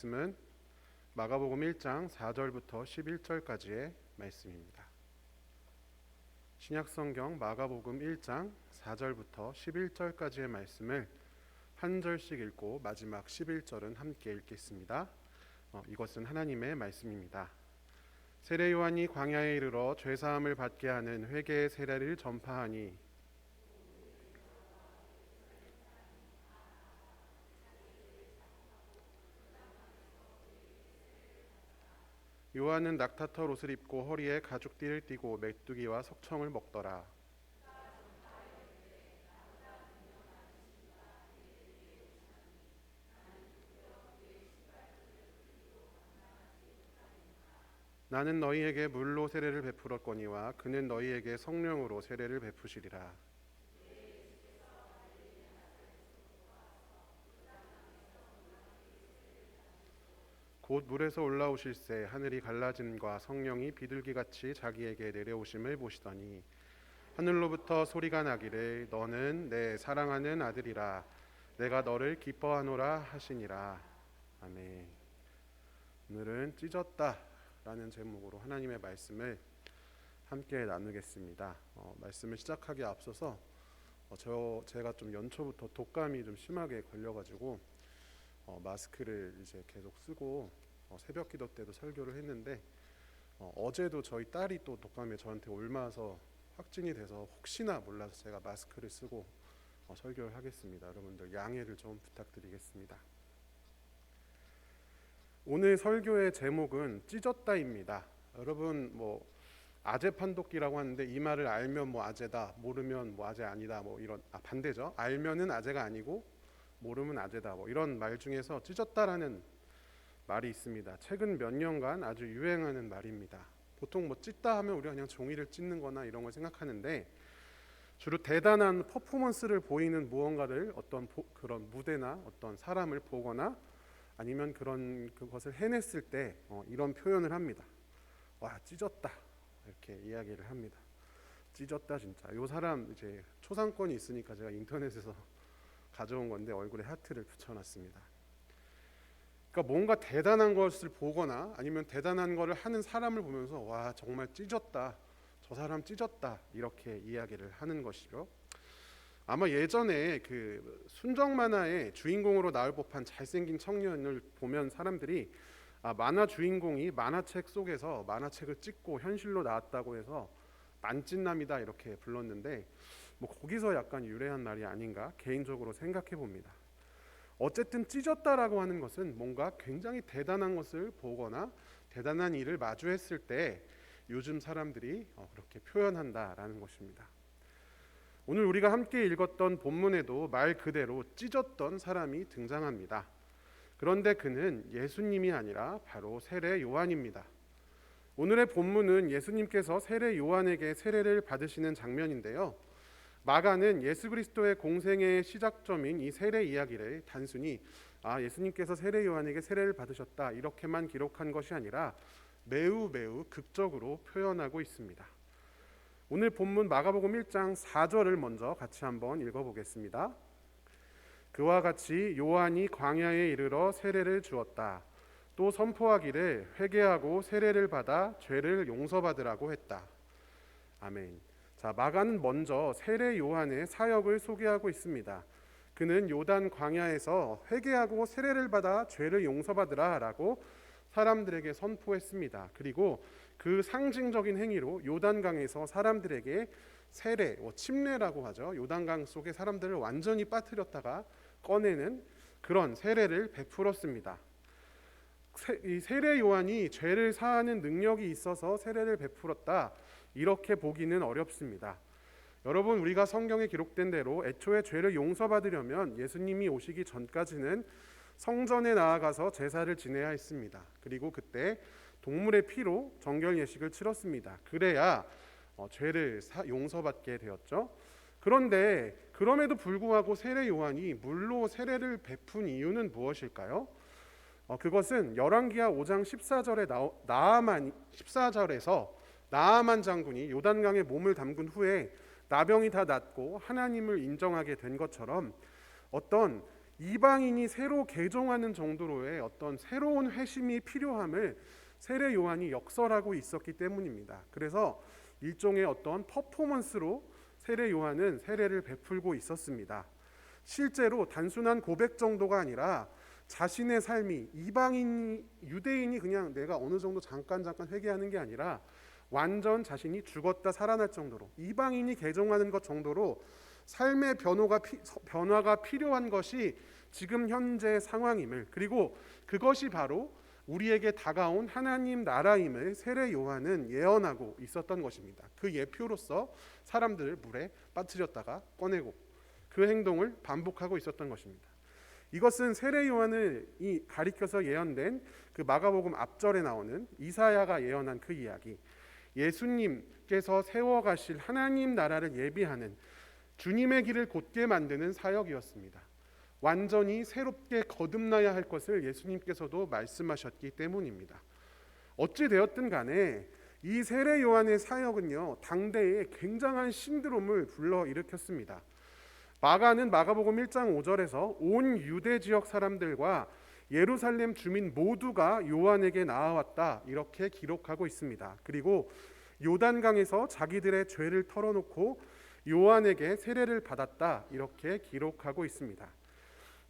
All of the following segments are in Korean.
말씀은 마가복음 1장 4절부터 11절까지의 말씀입니다. 신약성경 마가복음 1장 4절부터 11절까지의 말씀을 한 절씩 읽고 마지막 11절은 함께 읽겠습니다. 이것은 하나님의 말씀입니다. 세례 요한이 광야에 이르러 죄사함을 받게 하는 회개의 세례를 전파하니 요한은 낙타털 옷을 입고 허리에 가죽띠를 띠고 메뚜기와 석청을 먹더라. 나는 너희에게 물로 세례를 베풀었거니와 그는 너희에게 성령으로 세례를 베푸시리라. 곧 물에서 올라오실새 하늘이 갈라짐과 성령이 비둘기같이 자기에게 내려오심을 보시더니 하늘로부터 소리가 나기를 너는 내 사랑하는 아들이라 내가 너를 기뻐하노라 하시니라. 아멘. 오늘은 찢었다 라는 제목으로 하나님의 말씀을 함께 나누겠습니다. 말씀을 시작하기에 앞서서 제가 좀 연초부터 독감이 좀 심하게 걸려가지고 마스크를 이제 계속 쓰고 새벽 기도 때도 설교를 했는데 어제도 저희 딸이 또 독감에 저한테 옮아서 확진이 돼서 혹시나 몰라서 제가 마스크를 쓰고 설교를 하겠습니다. 여러분들 양해를 좀 부탁드리겠습니다. 오늘 설교의 제목은 찢었다입니다. 여러분 아재 판독기라고 하는데 이 말을 알면 아재다, 모르면 아재 아니다, 이런 반대죠. 알면은 아재가 아니고 모르면 아재다, 이런 말 중에서 찢었다라는 말이 있습니다. 최근 몇 년간 아주 유행하는 말입니다. 보통 찢다 하면 우리가 그냥 종이를 찢는 거나 이런 걸 생각하는데 주로 대단한 퍼포먼스를 보이는 무언가를 어떤 그런 무대나 어떤 사람을 보거나 아니면 그것을 해냈을 때 이런 표현을 합니다. 와, 찢었다, 이렇게 이야기를 합니다. 찢었다 진짜. 요 사람 이제 초상권이 있으니까 제가 인터넷에서 가져온 건데 얼굴에 하트를 붙여놨습니다. 그러니까 뭔가 대단한 것을 보거나 아니면 대단한 것을 하는 사람을 보면서 와, 정말 찢었다, 저 사람 찢었다, 이렇게 이야기를 하는 것이죠. 아마 예전에 그 순정 만화의 주인공으로 나올 법한 잘생긴 청년을 보면 사람들이 만화 주인공이 만화책 속에서 만화책을 찍고 현실로 나왔다고 해서 만찢남이다 이렇게 불렀는데 거기서 약간 유래한 말이 아닌가 개인적으로 생각해 봅니다. 어쨌든 찢었다라고 하는 것은 뭔가 굉장히 대단한 것을 보거나 대단한 일을 마주했을 때 요즘 사람들이 그렇게 표현한다라는 것입니다. 오늘 우리가 함께 읽었던 본문에도 말 그대로 찢었던 사람이 등장합니다. 그런데 그는 예수님이 아니라 바로 세례 요한입니다. 오늘의 본문은 예수님께서 세례 요한에게 세례를 받으시는 장면인데요. 마가는 예수 그리스도의 공생의 시작점인 이 세례 이야기를 단순히 예수님께서 세례 요한에게 세례를 받으셨다 이렇게만 기록한 것이 아니라 매우 극적으로 표현하고 있습니다. 오늘 본문 마가복음 1장 4절을 먼저 같이 한번 읽어보겠습니다. 그와 같이 요한이 광야에 이르러 세례를 주었다. 또 선포하기를 회개하고 세례를 받아 죄를 용서받으라고 했다. 아멘. 자, 마가는 먼저 세례 요한의 사역을 소개하고 있습니다. 그는 요단 광야에서 회개하고 세례를 받아 죄를 용서받으라 라고 사람들에게 선포했습니다. 그리고 그 상징적인 행위로 요단강에서 사람들에게 세례, 침례라고 하죠. 요단강 속에 사람들을 완전히 빠뜨렸다가 꺼내는 그런 세례를 베풀었습니다. 이 세례 요한이 죄를 사하는 능력이 있어서 세례를 베풀었다 이렇게 보기는 어렵습니다. 여러분, 우리가 성경에 기록된 대로 애초에 죄를 용서받으려면 예수님이 오시기 전까지는 성전에 나아가서 제사를 지내야 했습니다. 그리고 그때 동물의 피로 정결 예식을 치렀습니다. 그래야 죄를 용서받게 되었죠. 그런데 그럼에도 불구하고 세례 요한이 물로 세례를 베푼 이유는 무엇일까요? 그것은 열왕기하 5장 14절에서 나아만 장군이 요단강에 몸을 담근 후에 나병이 다 낫고 하나님을 인정하게 된 것처럼 어떤 이방인이 새로 개종하는 정도로의 어떤 새로운 회심이 필요함을 세례 요한이 역설하고 있었기 때문입니다. 그래서 일종의 어떤 퍼포먼스로 세례 요한은 세례를 베풀고 있었습니다. 실제로 단순한 고백 정도가 아니라 자신의 삶이 이방인 유대인이 그냥 내가 어느 정도 잠깐 회개하는 게 아니라 완전 자신이 죽었다 살아날 정도로 이방인이 개종하는 것 정도로 삶의 변화가 필요한 것이 지금 현재 상황임을, 그리고 그것이 바로 우리에게 다가온 하나님 나라임을 세례 요한은 예언하고 있었던 것입니다. 그 예표로서 사람들을 물에 빠뜨렸다가 꺼내고 그 행동을 반복하고 있었던 것입니다. 이것은 세례 요한을 가리켜서 예언된 그 마가복음 앞절에 나오는 이사야가 예언한 그 이야기, 예수님께서 세워가실 하나님 나라를 예비하는 주님의 길을 곧게 만드는 사역이었습니다. 완전히 새롭게 거듭나야 할 것을 예수님께서도 말씀하셨기 때문입니다. 어찌 되었든 간에 이 세례 요한의 사역은요, 당대에 굉장한 신드롬을 불러일으켰습니다. 마가는 마가복음 1장 5절에서 온 유대 지역 사람들과 예루살렘 주민 모두가 요한에게 나아왔다 이렇게 기록하고 있습니다. 그리고 요단강에서 자기들의 죄를 털어놓고 요한에게 세례를 받았다 이렇게 기록하고 있습니다.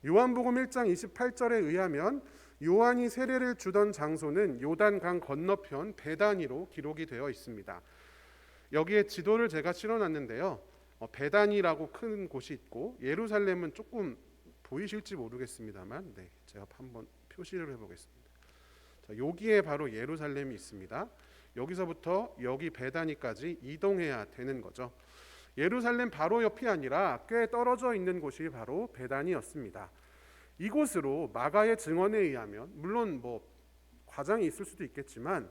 요한복음 1장 28절에 의하면 요한이 세례를 주던 장소는 요단강 건너편 베다니로 기록이 되어 있습니다. 여기에 지도를 제가 실어놨는데요, 베다니라고 큰 곳이 있고 예루살렘은 조금 보이실지 모르겠습니다만, 제가 한번 표시를 해보겠습니다. 자, 여기에 바로 예루살렘이 있습니다. 여기서부터 여기 베다니까지 이동해야 되는 거죠. 예루살렘 바로 옆이 아니라 꽤 떨어져 있는 곳이 바로 베다니였습니다. 이곳으로 마가의 증언에 의하면, 물론 과장이 있을 수도 있겠지만,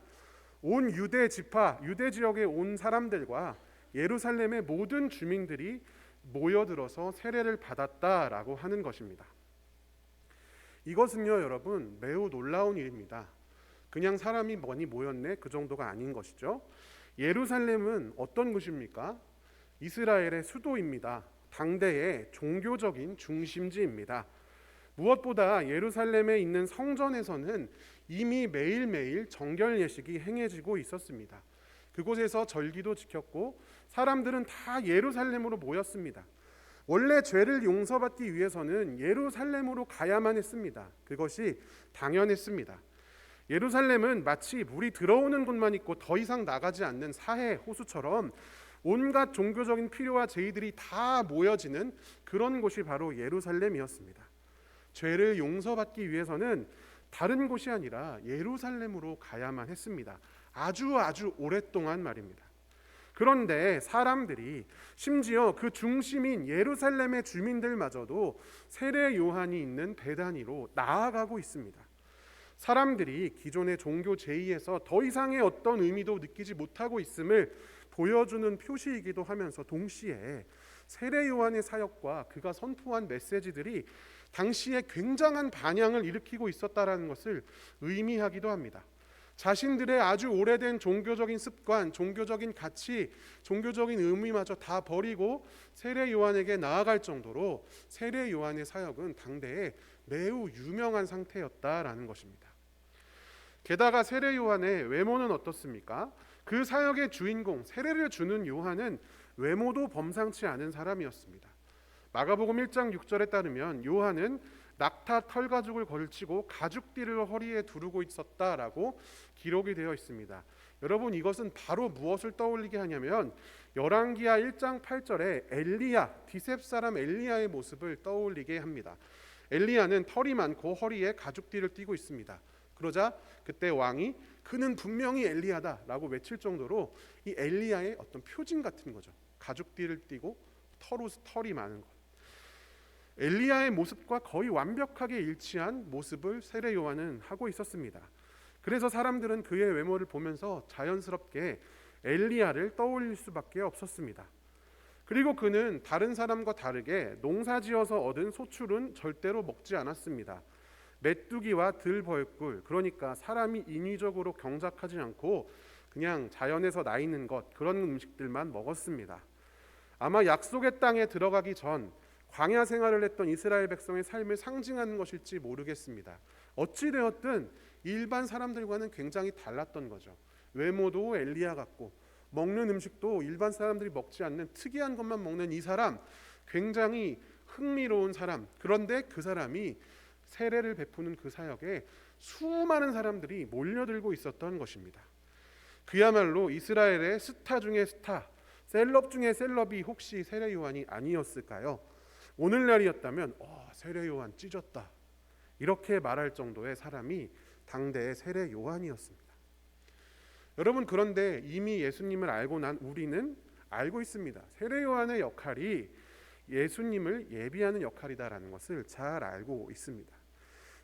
온 유대 지파, 유대 지역에 온 사람들과 예루살렘의 모든 주민들이 모여들어서 세례를 받았다라고 하는 것입니다. 이것은요, 여러분, 매우 놀라운 일입니다. 그냥 사람이 많이 모였네 그 정도가 아닌 것이죠. 예루살렘은 어떤 곳입니까? 이스라엘의 수도입니다. 당대의 종교적인 중심지입니다. 무엇보다 예루살렘에 있는 성전에서는 이미 매일매일 정결 예식이 행해지고 있었습니다. 그곳에서 절기도 지켰고 사람들은 다 예루살렘으로 모였습니다. 원래 죄를 용서받기 위해서는 예루살렘으로 가야만 했습니다. 그것이 당연했습니다. 예루살렘은 마치 물이 들어오는 곳만 있고 더 이상 나가지 않는 사해 호수처럼 온갖 종교적인 필요와 제의들이 다 모여지는 그런 곳이 바로 예루살렘이었습니다. 죄를 용서받기 위해서는 다른 곳이 아니라 예루살렘으로 가야만 했습니다. 아주 오랫동안 말입니다. 그런데 사람들이, 심지어 그 중심인 예루살렘의 주민들마저도 세례 요한이 있는 베다니로 나아가고 있습니다. 사람들이 기존의 종교 제의에서 더 이상의 어떤 의미도 느끼지 못하고 있음을 보여주는 표시이기도 하면서 동시에 세례 요한의 사역과 그가 선포한 메시지들이 당시에 굉장한 반향을 일으키고 있었다라는 것을 의미하기도 합니다. 자신들의 아주 오래된 종교적인 습관, 종교적인 가치, 종교적인 의미마저 다 버리고 세례 요한에게 나아갈 정도로 세례 요한의 사역은 당대에 매우 유명한 상태였다라는 것입니다. 게다가 세례 요한의 외모는 어떻습니까? 그 사역의 주인공, 세례를 주는 요한은 외모도 범상치 않은 사람이었습니다. 마가복음 1장 6절에 따르면 요한은 낙타 털가죽을 걸치고 가죽띠를 허리에 두르고 있었다라고 기록이 되어 있습니다. 여러분, 이것은 바로 무엇을 떠올리게 하냐면 열왕기하 1장 8절에 엘리야, 디셉 사람 엘리야의 모습을 떠올리게 합니다. 엘리야는 털이 많고 허리에 가죽띠를 띠고 있습니다. 그러자 그때 왕이 그는 분명히 엘리야다라고 외칠 정도로 이 엘리야의 어떤 표징 같은 거죠. 가죽띠를 띠고 털이 많은 것. 엘리야의 모습과 거의 완벽하게 일치한 모습을 세례 요한은 하고 있었습니다. 그래서 사람들은 그의 외모를 보면서 자연스럽게 엘리야를 떠올릴 수밖에 없었습니다. 그리고 그는 다른 사람과 다르게 농사지어서 얻은 소출은 절대로 먹지 않았습니다. 메뚜기와 들벌꿀, 그러니까 사람이 인위적으로 경작하지 않고 그냥 자연에서 나 있는 것, 그런 음식들만 먹었습니다. 아마 약속의 땅에 들어가기 전 광야 생활을 했던 이스라엘 백성의 삶을 상징하는 것일지 모르겠습니다. 어찌되었든 일반 사람들과는 굉장히 달랐던 거죠. 외모도 엘리야 같고 먹는 음식도 일반 사람들이 먹지 않는 특이한 것만 먹는 이 사람, 굉장히 흥미로운 사람. 그런데 그 사람이 세례를 베푸는 그 사역에 수많은 사람들이 몰려들고 있었던 것입니다. 그야말로 이스라엘의 스타 중의 스타, 셀럽 중의 셀럽이 혹시 세례 요한이 아니었을까요? 오늘날이었다면 세례 요한 찢었다, 이렇게 말할 정도의 사람이 당대의 세례 요한이었습니다. 여러분, 그런데 이미 예수님을 알고 난 우리는 알고 있습니다. 세례 요한의 역할이 예수님을 예비하는 역할이다라는 것을 잘 알고 있습니다.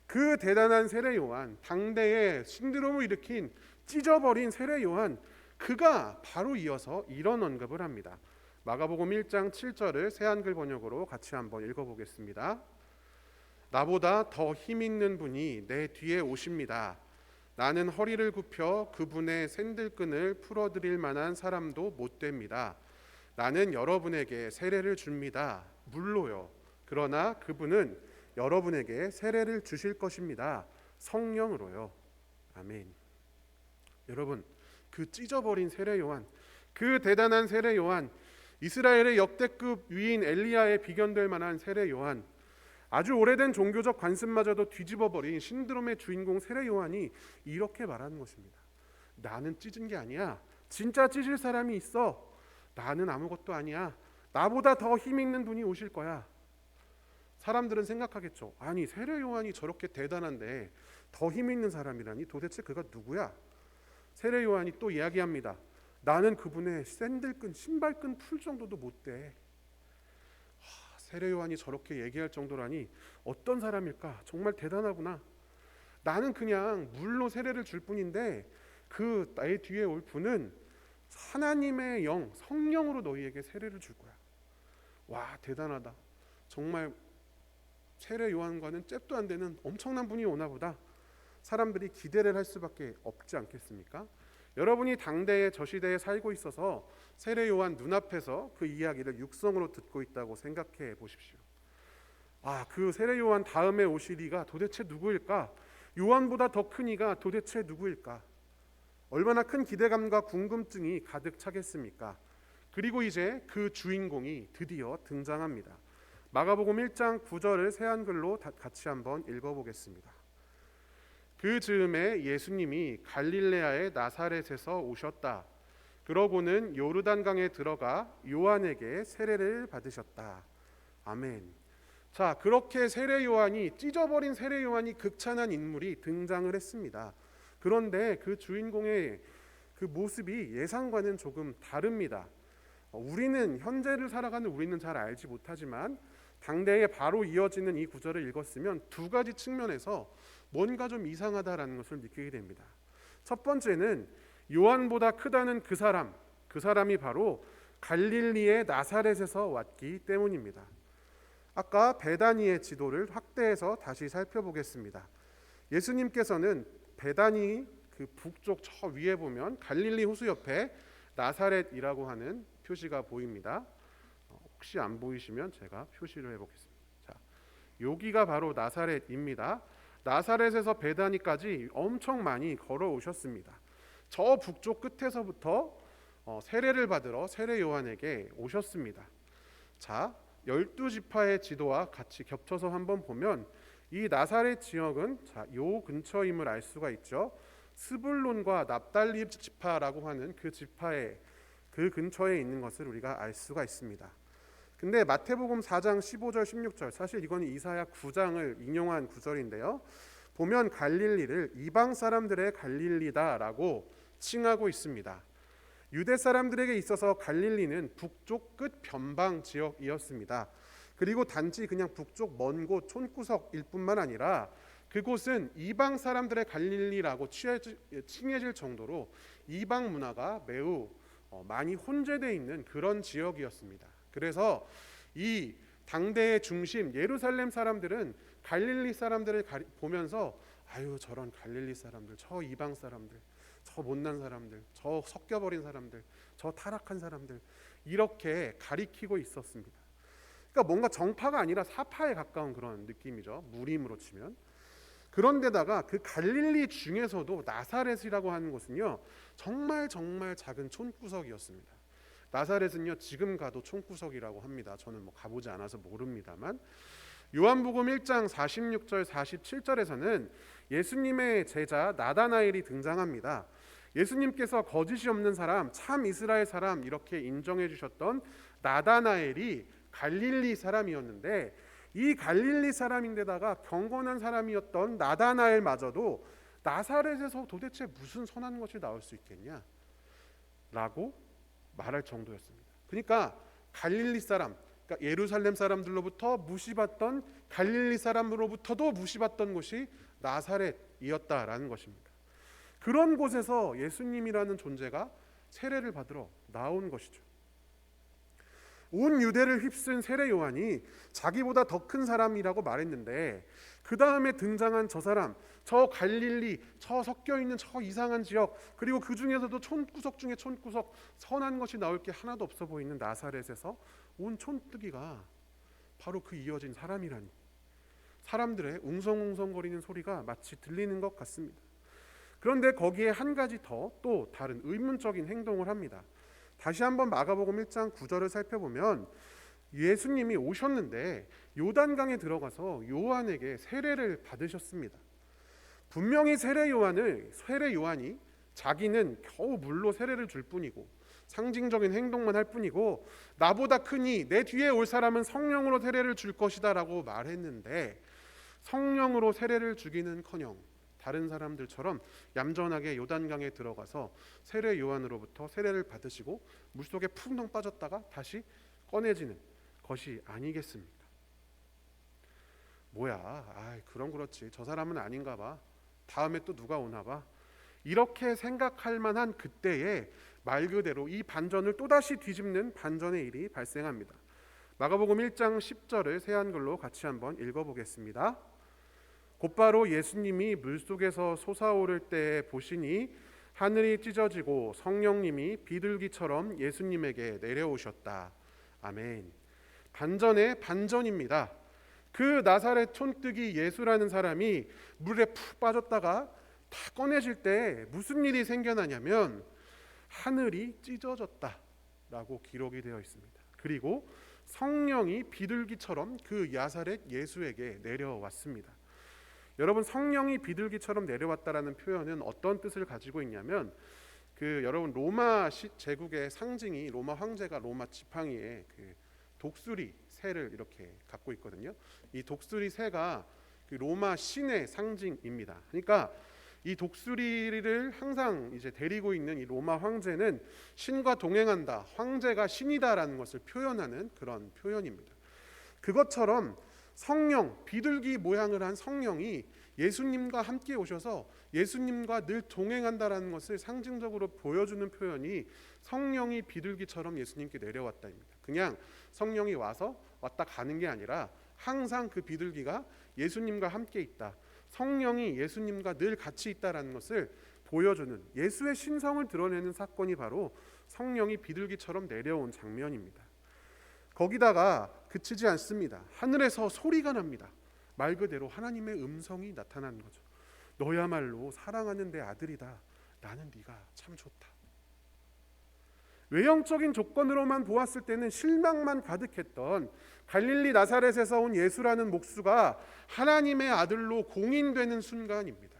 그 대단한 세례 요한, 당대에 신드롬을 일으킨 찢어버린 세례 요한, 그가 바로 이어서 이런 언급을 합니다. 마가복음 1장 7절을 새한글 번역으로 같이 한번 읽어보겠습니다. 나보다 더 힘 있는 분이 내 뒤에 오십니다. 나는 허리를 굽혀 그분의 샌들끈을 풀어드릴 만한 사람도 못 됩니다. 나는 여러분에게 세례를 줍니다. 물로요. 그러나 그분은 여러분에게 세례를 주실 것입니다. 성령으로요. 아멘. 여러분, 그 찢어버린 세례 요한, 그 대단한 세례 요한, 이스라엘의 역대급 위인 엘리야에 비견될 만한 세례 요한, 아주 오래된 종교적 관습마저도 뒤집어버린 신드롬의 주인공 세례 요한이 이렇게 말하는 것입니다. 나는 찢은 게 아니야. 진짜 찢을 사람이 있어. 나는 아무것도 아니야. 나보다 더 힘 있는 분이 오실 거야. 사람들은 생각하겠죠. 아니, 세례 요한이 저렇게 대단한데 더 힘 있는 사람이라니, 도대체 그가 누구야? 세례 요한이 또 이야기합니다. 나는 그분의 샌들끈, 신발끈 풀 정도도 못 돼. 세례 요한이 저렇게 얘기할 정도라니 어떤 사람일까? 정말 대단하구나. 나는 그냥 물로 세례를 줄 뿐인데 그 나의 뒤에 올 분은 하나님의 영, 성령으로 너희에게 세례를 줄 거야. 와, 대단하다. 정말 세례 요한과는 잽도 안 되는 엄청난 분이 오나 보다. 사람들이 기대를 할 수밖에 없지 않겠습니까? 여러분이 당대의 저 시대에 살고 있어서 세례 요한 눈앞에서 그 이야기를 육성으로 듣고 있다고 생각해 보십시오. 그 세례 요한 다음에 오실 이가 도대체 누구일까? 요한보다 더 큰 이가 도대체 누구일까? 얼마나 큰 기대감과 궁금증이 가득 차겠습니까? 그리고 이제 그 주인공이 드디어 등장합니다. 마가복음 1장 9절을 새한글로 같이 한번 읽어보겠습니다. 그 즈음에 예수님이 갈릴레아의 나사렛에서 오셨다. 그러고는 요르단강에 들어가 요한에게 세례를 받으셨다. 아멘. 자, 그렇게 세례 요한이, 찢어버린 세례 요한이 극찬한 인물이 등장을 했습니다. 그런데 그 주인공의 그 모습이 예상과는 조금 다릅니다. 우리는, 현재를 살아가는 우리는 잘 알지 못하지만 당대에 바로 이어지는 이 구절을 읽었으면 두 가지 측면에서 뭔가 좀 이상하다라는 것을 느끼게 됩니다. 첫 번째는 요한보다 크다는 그 사람이 바로 갈릴리의 나사렛에서 왔기 때문입니다. 아까 베다니의 지도를 확대해서 다시 살펴보겠습니다. 예수님께서는 베다니 그 북쪽 저 위에 보면 갈릴리 호수 옆에 나사렛이라고 하는 표시가 보입니다. 혹시 안 보이시면 제가 표시를 해보겠습니다. 자, 여기가 바로 나사렛입니다. 나사렛에서 베다니까지 엄청 많이 걸어오셨습니다. 저 북쪽 끝에서부터 세례를 받으러 세례 요한에게 오셨습니다. 자, 12지파의 지도와 같이 겹쳐서 한번 보면 이 나사렛 지역은 요 근처임을 알 수가 있죠. 스불론과 납달리 지파라고 하는 그 지파의 그 근처에 있는 것을 우리가 알 수가 있습니다. 근데 마태복음 4장 15절 16절, 사실 이건 이사야 9장을 인용한 구절인데요. 보면 갈릴리를 이방 사람들의 갈릴리다라고 칭하고 있습니다. 유대 사람들에게 있어서 갈릴리는 북쪽 끝 변방 지역이었습니다. 그리고 단지 그냥 북쪽 먼 곳 촌구석일 뿐만 아니라 그곳은 이방 사람들의 갈릴리라고 칭해질 정도로 이방 문화가 매우 많이 혼재되어 있는 그런 지역이었습니다. 그래서 이 당대의 중심 예루살렘 사람들은 갈릴리 사람들을 보면서 아유, 저런 갈릴리 사람들, 저 이방 사람들, 저 못난 사람들, 저 섞여버린 사람들, 저 타락한 사람들, 이렇게 가리키고 있었습니다. 그러니까 뭔가 정파가 아니라 사파에 가까운 그런 느낌이죠. 무림으로 치면. 그런데다가 그 갈릴리 중에서도 나사렛이라고 하는 곳은요, 정말 정말 작은 촌구석이었습니다. 나사렛은요, 지금 가도 촌구석이라고 합니다. 저는 뭐 가보지 않아서 모릅니다만, 요한복음 1장 46절 47절에서는 예수님의 제자 나다나엘이 등장합니다. 예수님께서 거짓이 없는 사람, 참 이스라엘 사람 이렇게 인정해 주셨던 나다나엘이 갈릴리 사람이었는데, 이 갈릴리 사람인데다가 경건한 사람이었던 나다나엘마저도 나사렛에서 도대체 무슨 선한 것이 나올 수 있겠냐 라고 말할 정도였습니다. 그러니까 갈릴리 사람, 그러니까 예루살렘 사람들로부터 무시받던, 갈릴리 사람으로부터도 무시받던 곳이 나사렛이었다라는 것입니다. 그런 곳에서 예수님이라는 존재가 세례를 받으러 나온 것이죠. 온 유대를 휩쓴 세례 요한이 자기보다 더 큰 사람이라고 말했는데, 그 다음에 등장한 저 사람, 저 갈릴리, 저 섞여 있는 저 이상한 지역, 그리고 그 중에서도 촌구석 중에 촌구석, 선한 것이 나올 게 하나도 없어 보이는 나사렛에서 온 촌뜨기가 바로 그 이어진 사람이라니, 사람들의 웅성웅성거리는 소리가 마치 들리는 것 같습니다. 그런데 거기에 한 가지 더 또 다른 의문적인 행동을 합니다. 다시 한번 마가복음 1장 9절을 살펴보면 예수님이 오셨는데 요단강에 들어가서 요한에게 세례를 받으셨습니다. 분명히 세례 요한이 자기는 겨우 물로 세례를 줄 뿐이고 상징적인 행동만 할 뿐이고, 나보다 크니 내 뒤에 올 사람은 성령으로 세례를 줄 것이다 라고 말했는데, 성령으로 세례를 주기는커녕 다른 사람들처럼 얌전하게 요단강에 들어가서 세례 요한으로부터 세례를 받으시고 물속에 푹 빠졌다가 다시 꺼내지는 것이 아니겠습니까? 뭐야, 그럼 그렇지, 저 사람은 아닌가 봐, 다음에 또 누가 오나 봐, 이렇게 생각할 만한 그때에 말 그대로 이 반전을 또다시 뒤집는 반전의 일이 발생합니다. 마가복음 1장 10절을 새 한글로 같이 한번 읽어보겠습니다. 곧바로 예수님이 물속에서 솟아오를 때 보시니 하늘이 찢어지고 성령님이 비둘기처럼 예수님에게 내려오셨다. 아멘. 반전의 반전입니다. 그 나사렛 촌뜨기 예수라는 사람이 물에 푹 빠졌다가 다 꺼내질 때 무슨 일이 생겨나냐면 하늘이 찢어졌다라고 기록이 되어 있습니다. 그리고 성령이 비둘기처럼 그 나사렛 예수에게 내려왔습니다. 여러분, 성령이 비둘기처럼 내려왔다라는 표현은 어떤 뜻을 가지고 있냐면, 여러분 로마 제국의 상징이 로마 황제가 로마 지팡이에 독수리 새를 이렇게 갖고 있거든요. 이 독수리 새가 로마 신의 상징입니다. 그러니까 이 독수리를 항상 이제 데리고 있는 이 로마 황제는 신과 동행한다, 황제가 신이다라는 것을 표현하는 그런 표현입니다. 그것처럼 성령, 비둘기 모양을 한 성령이 예수님과 함께 오셔서 예수님과 늘 동행한다라는 것을 상징적으로 보여주는 표현이 성령이 비둘기처럼 예수님께 내려왔다입니다. 그냥 성령이 왔다 가는 게 아니라 항상 그 비둘기가 예수님과 함께 있다, 성령이 예수님과 늘 같이 있다라는 것을 보여주는, 예수의 신성을 드러내는 사건이 바로 성령이 비둘기처럼 내려온 장면입니다. 거기다가 그치지 않습니다. 하늘에서 소리가 납니다. 말 그대로 하나님의 음성이 나타나는 거죠. 너야말로 사랑하는 내 아들이다. 나는 네가 참 좋다. 외형적인 조건으로만 보았을 때는 실망만 가득했던 갈릴리 나사렛에서 온 예수라는 목수가 하나님의 아들로 공인되는 순간입니다.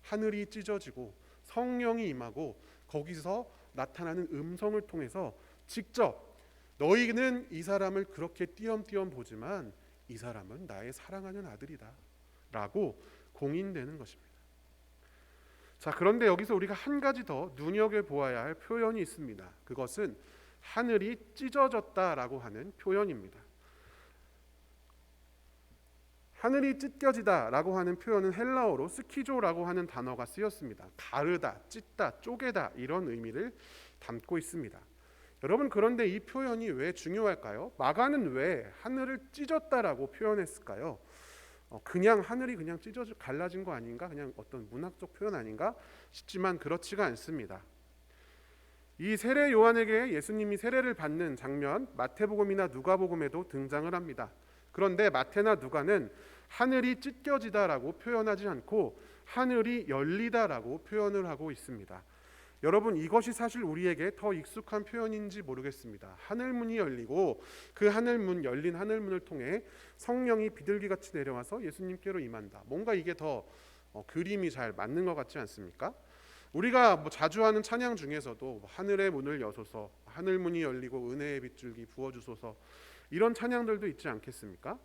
하늘이 찢어지고 성령이 임하고 거기서 나타나는 음성을 통해서 직접 너희는 이 사람을 그렇게 띄엄띄엄 보지만 이 사람은 나의 사랑하는 아들이다 라고 공인되는 것입니다. 자, 그런데 여기서 우리가 한 가지 더 눈여겨보아야 할 표현이 있습니다. 그것은 하늘이 찢어졌다라고 하는 표현입니다. 하늘이 찢겨지다라고 하는 표현은 헬라어로 스키조라고 하는 단어가 쓰였습니다. 가르다, 찢다, 쪼개다 이런 의미를 담고 있습니다. 여러분, 그런데 이 표현이 왜 중요할까요? 마가는 왜 하늘을 찢었다라고 표현했을까요? 그냥 하늘이 그냥 찢어져 갈라진 거 아닌가? 그냥 어떤 문학적 표현 아닌가 싶지만 그렇지가 않습니다. 이 세례 요한에게 예수님이 세례를 받는 장면 마태복음이나 누가복음에도 등장을 합니다. 그런데 마태나 누가는 하늘이 찢겨지다라고 표현하지 않고 하늘이 열리다라고 표현을 하고 있습니다. 여러분, 이것이 사실 우리에게 더 익숙한 표현인지 모르겠습니다. 하늘문이 열리고 그 하늘문, 열린 하늘문을 통해 성령이 비둘기같이 내려와서 예수님께로 임한다. 뭔가 이게 더 그림이 잘 맞는 것 같지 않습니까? 우리가 자주 하는 찬양 중에서도 하늘의 문을 여소서, 하늘문이 열리고 은혜의 빗줄기 부어주소서, 이런 찬양들도 있지 않겠습니까?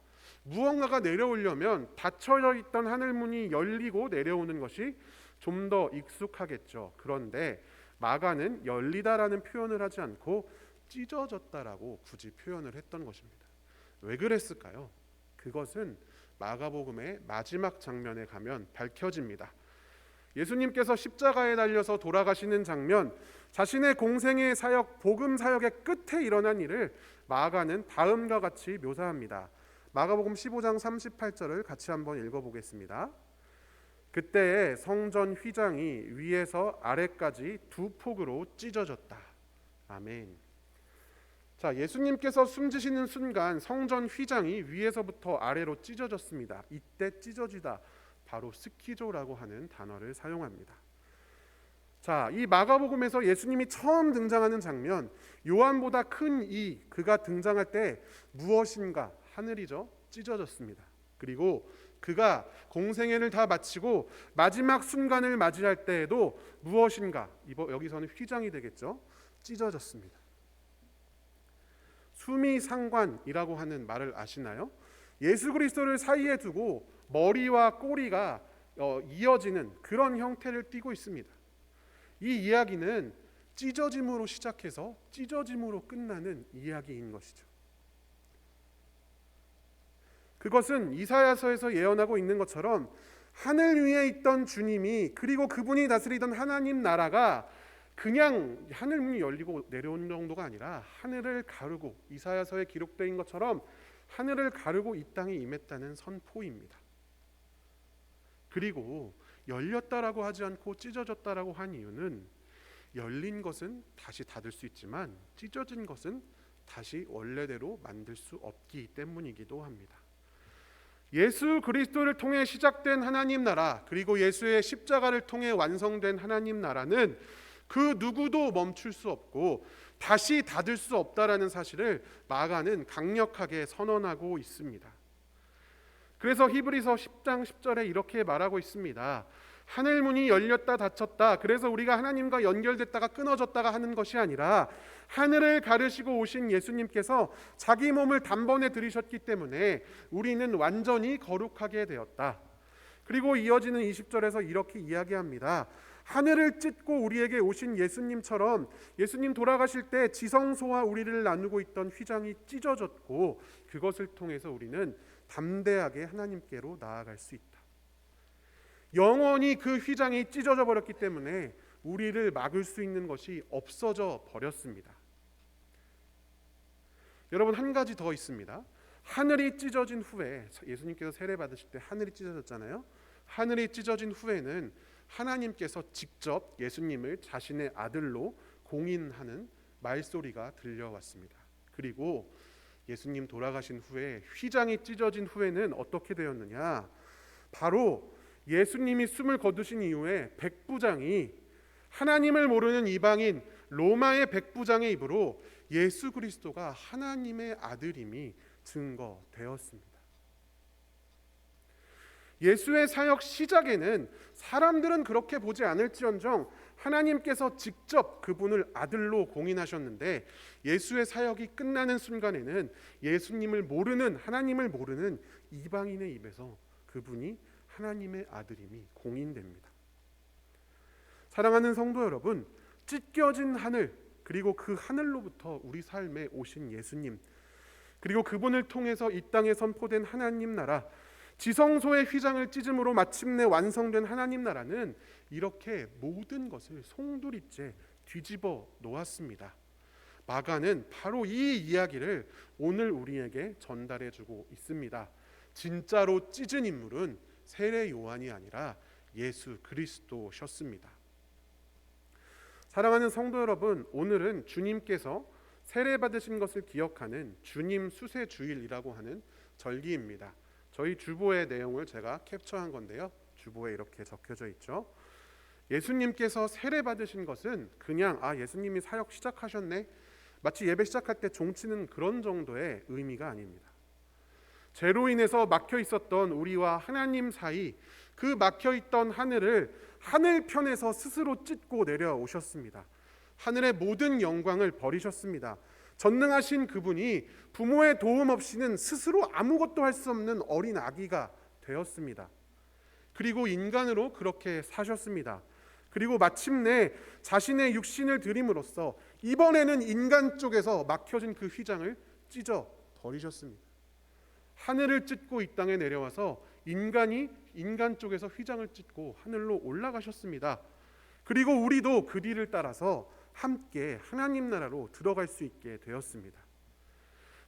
무언가가 내려오려면 닫혀져 있던 하늘문이 열리고 내려오는 것이 좀 더 익숙하겠죠. 그런데 마가는 열리다라는 표현을 하지 않고 찢어졌다라고 굳이 표현을 했던 것입니다. 왜 그랬을까요? 그것은 마가복음의 마지막 장면에 가면 밝혀집니다. 예수님께서 십자가에 달려서 돌아가시는 장면, 자신의 공생의 사역, 복음 사역의 끝에 일어난 일을 마가는 다음과 같이 묘사합니다. 마가복음 15장 38절을 같이 한번 읽어보겠습니다. 그때에 성전 휘장이 위에서 아래까지 두 폭으로 찢어졌다. 아멘. 자, 예수님께서 숨지시는 순간 성전 휘장이 위에서부터 아래로 찢어졌습니다. 이때 찢어지다, 바로 스키조라고 하는 단어를 사용합니다. 자, 이 마가복음에서 예수님이 처음 등장하는 장면, 요한보다 큰 그가 등장할 때 무엇인가, 하늘이죠, 찢어졌습니다. 그리고 그가 공생애를 다 마치고 마지막 순간을 맞이할 때에도 무엇인가, 여기서는 휘장이 되겠죠, 찢어졌습니다. 수미상관이라고 하는 말을 아시나요? 예수 그리스도를 사이에 두고 머리와 꼬리가 이어지는 그런 형태를 띠고 있습니다. 이 이야기는 찢어짐으로 시작해서 찢어짐으로 끝나는 이야기인 것이죠. 그것은 이사야서에서 예언하고 있는 것처럼 하늘 위에 있던 주님이, 그리고 그분이 다스리던 하나님 나라가 그냥 하늘문이 열리고 내려온 정도가 아니라 하늘을 가르고, 이사야서에 기록된 것처럼 하늘을 가르고 이 땅에 임했다는 선포입니다. 그리고 열렸다라고 하지 않고 찢어졌다라고 한 이유는, 열린 것은 다시 닫을 수 있지만 찢어진 것은 다시 원래대로 만들 수 없기 때문이기도 합니다. 예수 그리스도를 통해 시작된 하나님 나라, 그리고 예수의 십자가를 통해 완성된 하나님 나라는 그 누구도 멈출 수 없고 다시 닫을 수 없다라는 사실을 마가는 강력하게 선언하고 있습니다. 그래서 히브리서 10장 10절에 이렇게 말하고 있습니다. 하늘문이 열렸다 닫혔다, 그래서 우리가 하나님과 연결됐다가 끊어졌다가 하는 것이 아니라 하늘을 가르시고 오신 예수님께서 자기 몸을 단번에 들이셨기 때문에 우리는 완전히 거룩하게 되었다. 그리고 이어지는 20절에서 이렇게 이야기합니다. 하늘을 찢고 우리에게 오신 예수님처럼 예수님 돌아가실 때 지성소와 우리를 나누고 있던 휘장이 찢어졌고, 그것을 통해서 우리는 담대하게 하나님께로 나아갈 수 있다. 영원히 그 휘장이 찢어져 버렸기 때문에 우리를 막을 수 있는 것이 없어져 버렸습니다. 여러분, 한 가지 더 있습니다. 하늘이 찢어진 후에, 예수님께서 세례 받으실 때 하늘이 찢어졌잖아요. 하늘이 찢어진 후에는 하나님께서 직접 예수님을 자신의 아들로 공인하는 말소리가 들려왔습니다. 그리고 예수님 돌아가신 후에 휘장이 찢어진 후에는 어떻게 되었느냐, 바로 예수님이 숨을 거두신 이후에 백부장이, 하나님을 모르는 이방인 로마의 백부장의 입으로 예수 그리스도가 하나님의 아들임이 증거되었습니다. 예수의 사역 시작에는 사람들은 그렇게 보지 않을지언정 하나님께서 직접 그분을 아들로 공인하셨는데, 예수의 사역이 끝나는 순간에는 예수님을 모르는, 하나님을 모르는 이방인의 입에서 그분이 하나님의 아들임이 공인됩니다. 사랑하는 성도 여러분, 찢겨진 하늘, 그리고 그 하늘로부터 우리 삶에 오신 예수님, 그리고 그분을 통해서 이 땅에 선포된 하나님 나라, 지성소의 휘장을 찢음으로 마침내 완성된 하나님 나라는 이렇게 모든 것을 송두리째 뒤집어 놓았습니다. 마가는 바로 이 이야기를 오늘 우리에게 전달해 주고 있습니다. 진짜로 찢은 인물은 세례 요한이 아니라 예수 그리스도셨습니다. 사랑하는 성도 여러분, 오늘은 주님께서 세례 받으신 것을 기억하는 주님 수세 주일이라고 하는 절기입니다. 저희 주보의 내용을 제가 캡처한 건데요. 주보에 이렇게 적혀져 있죠. 예수님께서 세례 받으신 것은 그냥 예수님이 사역 시작하셨네, 마치 예배 시작할 때 종치는 그런 정도의 의미가 아닙니다. 죄로 인해서 막혀 있었던 우리와 하나님 사이, 그 막혀 있던 하늘을 하늘편에서 스스로 찢고 내려오셨습니다. 하늘의 모든 영광을 버리셨습니다. 전능하신 그분이 부모의 도움 없이는 스스로 아무것도 할 수 없는 어린 아기가 되었습니다. 그리고 인간으로 그렇게 사셨습니다. 그리고 마침내 자신의 육신을 드림으로써 이번에는 인간 쪽에서 막혀진 그 휘장을 찢어 버리셨습니다. 하늘을 찢고 이 땅에 내려와서 인간이 인간 쪽에서 휘장을 찢고 하늘로 올라가셨습니다. 그리고 우리도 그 뒤를 따라서 함께 하나님 나라로 들어갈 수 있게 되었습니다.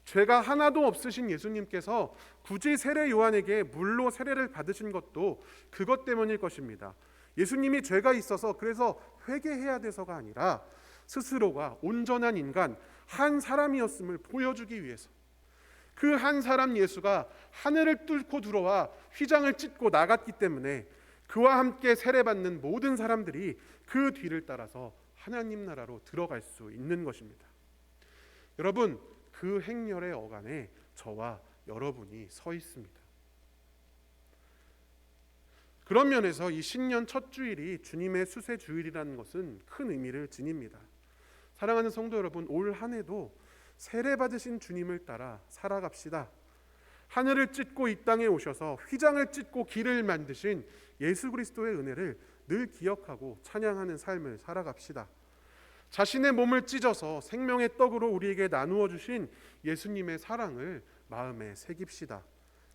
죄가 하나도 없으신 예수님께서 굳이 세례 요한에게 물로 세례를 받으신 것도 그것 때문일 것입니다. 예수님이 죄가 있어서 그래서 회개해야 돼서가 아니라 스스로가 온전한 인간 한 사람이었음을 보여주기 위해서, 그 한 사람 예수가 하늘을 뚫고 들어와 휘장을 찢고 나갔기 때문에 그와 함께 세례받는 모든 사람들이 그 뒤를 따라서 하나님 나라로 들어갈 수 있는 것입니다. 여러분, 그 행렬의 어간에 저와 여러분이 서 있습니다. 그런 면에서 이 신년 첫 주일이 주님의 수세 주일이라는 것은 큰 의미를 지닙니다. 사랑하는 성도 여러분, 올 한 해도 세례 받으신 주님을 따라 살아갑시다. 하늘을 찢고 이 땅에 오셔서 휘장을 찢고 길을 만드신 예수 그리스도의 은혜를 늘 기억하고 찬양하는 삶을 살아갑시다. 자신의 몸을 찢어서 생명의 떡으로 우리에게 나누어 주신 예수님의 사랑을 마음에 새깁시다.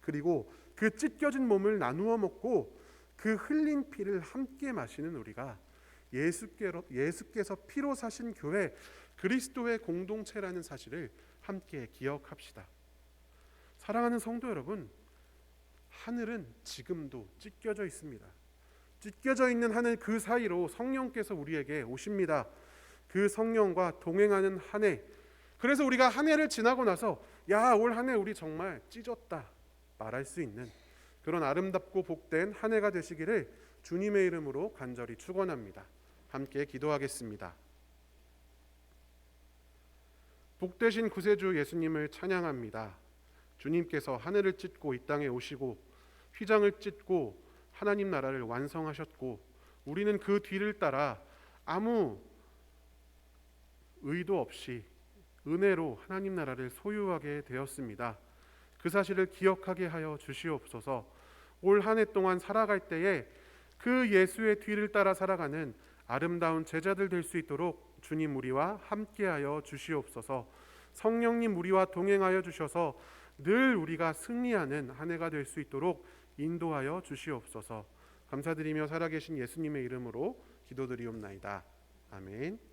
그리고 그 찢겨진 몸을 나누어 먹고 그 흘린 피를 함께 마시는 우리가 예수께서 피로 사신 교회, 그리스도의 공동체라는 사실을 함께 기억합시다. 사랑하는 성도 여러분, 하늘은 지금도 찢겨져 있습니다. 찢겨져 있는 하늘 그 사이로 성령께서 우리에게 오십니다. 그 성령과 동행하는 한 해, 그래서 우리가 한 해를 지나고 나서 올 한 해 우리 정말 찢었다 말할 수 있는 그런 아름답고 복된 한 해가 되시기를 주님의 이름으로 간절히 축원합니다. 함께 기도하겠습니다. 복되신 구세주 예수님을 찬양합니다. 주님께서 하늘을 찢고 이 땅에 오시고 휘장을 찢고 하나님 나라를 완성하셨고 우리는 그 뒤를 따라 아무 의도 없이 은혜로 하나님 나라를 소유하게 되었습니다. 그 사실을 기억하게 하여 주시옵소서. 올 한 해 동안 살아갈 때에 그 예수의 뒤를 따라 살아가는 아름다운 제자들 될 수 있도록 주님 우리와 함께하여 주시옵소서. 성령님 우리와 동행하여 주셔서 늘 우리가 승리하는 한 해가 될 수 있도록 인도하여 주시옵소서. 감사드리며 살아계신 예수님의 이름으로 기도드리옵나이다. 아멘.